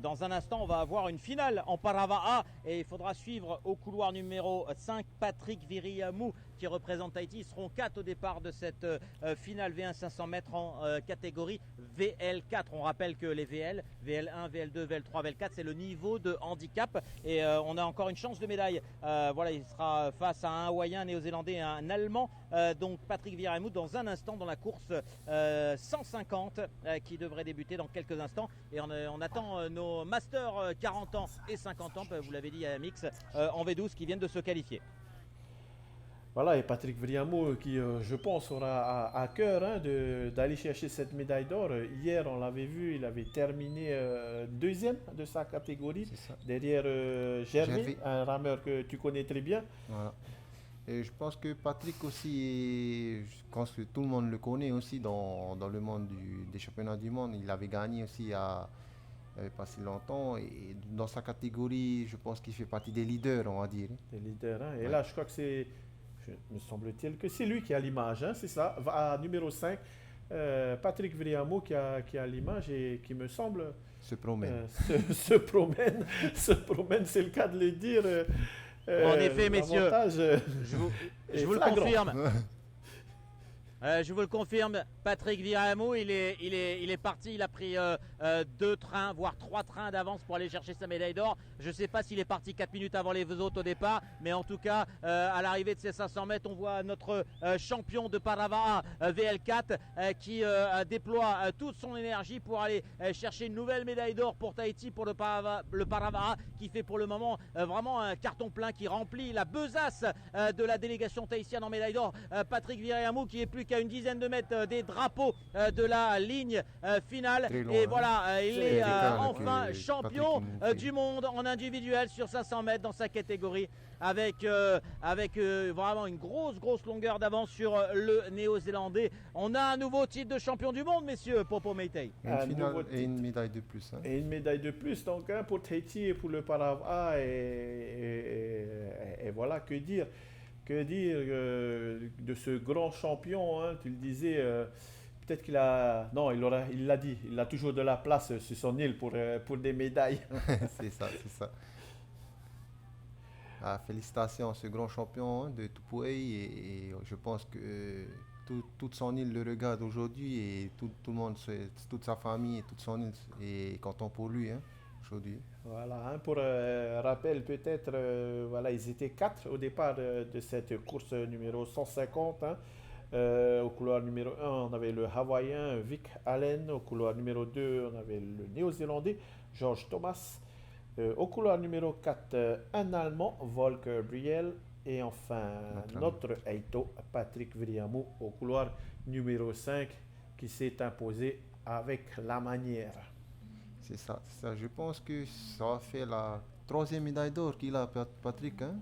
Dans un instant, on va avoir une finale en Paravaa et il faudra suivre au couloir numéro 5 Patrick Viriamou qui représente Tahiti. Ils seront 4 au départ de cette finale V1 500 mètres en catégorie VL4. On rappelle que les VL, VL1, VL2, VL3, VL4, c'est le niveau de handicap et on a encore une chance de médaille. Voilà, il sera face à un Hawaïen, un Néo-Zélandais et un Allemand. Donc Patrick Viriamou dans un instant dans la course 150 qui devrait débuter dans quelques instants. Et on attend nos masters 40 ans et 50 ans, vous l'avez dit à Mix, en V12 qui viennent de se qualifier. Voilà, et Patrick Viriamou qui, je pense, aura à cœur d'aller chercher cette médaille d'or. Hier, on l'avait vu, il avait terminé deuxième de sa catégorie, derrière Gervais, un rameur que tu connais très bien. Voilà. Et je pense que Patrick aussi, je pense que tout le monde le connaît aussi dans le monde des championnats du monde. Il avait gagné aussi il n'y avait pas si longtemps. Et dans sa catégorie, je pense qu'il fait partie des leaders, on va dire. Des leaders, hein. Et là, je crois que me semble-t-il que c'est lui qui a l'image, hein, c'est ça, à numéro 5. Patrick Viriamou qui a l'image et qui me semble se promène. Se promène, c'est le cas de le dire. En effet, messieurs, je vous le confirme. Je vous le confirme, Patrick Viriamou, il est parti, il a pris 2 trains, voire 3 trains d'avance pour aller chercher sa médaille d'or. Je ne sais pas s'il est parti 4 minutes avant les autres au départ, mais en tout cas, à l'arrivée de ces 500 mètres, on voit notre champion de Paravaa VL4 qui déploie toute son énergie pour aller chercher une nouvelle médaille d'or pour Tahiti, pour le Paravaa, qui fait pour le moment vraiment un carton plein, qui remplit la besace de la délégation tahitienne en médaille d'or. Patrick Viriamou qui est plus qu'à une dizaine de mètres des drapeaux de la ligne finale. Et voilà, il est enfin champion du monde en individuel sur 500 mètres dans sa catégorie avec vraiment une grosse longueur d'avance sur le Néo-Zélandais. On a un nouveau titre de champion du monde, messieurs, Popo Meitei. Et une médaille de plus. Hein. Et une médaille de plus, donc, hein, pour Tahiti et pour le Paravaa. Et voilà, que dire de ce grand champion, hein, tu le disais, peut-être qu'il a... Non, il l'a dit, il a toujours de la place sur son île pour des médailles. C'est ça. Ah, félicitations à ce grand champion de Tupuai et je pense que toute son île le regarde aujourd'hui et tout le monde, toute sa famille et toute son île est content pour lui, hein, aujourd'hui. Voilà, hein, pour rappel peut-être, voilà, ils étaient 4 au départ de cette course numéro 150. Hein. Au couloir numéro 1, on avait le Hawaïen Vic Allen. Au couloir numéro 2, on avait le Néo-Zélandais George Thomas. Au couloir numéro 4, un Allemand, Volker Briel. Et enfin, notre Eito, Patrick Viriamou, au couloir numéro 5, qui s'est imposé avec la manière. C'est ça. Je pense que ça a fait la 3e médaille d'or qu'il a, Patrick. Hein?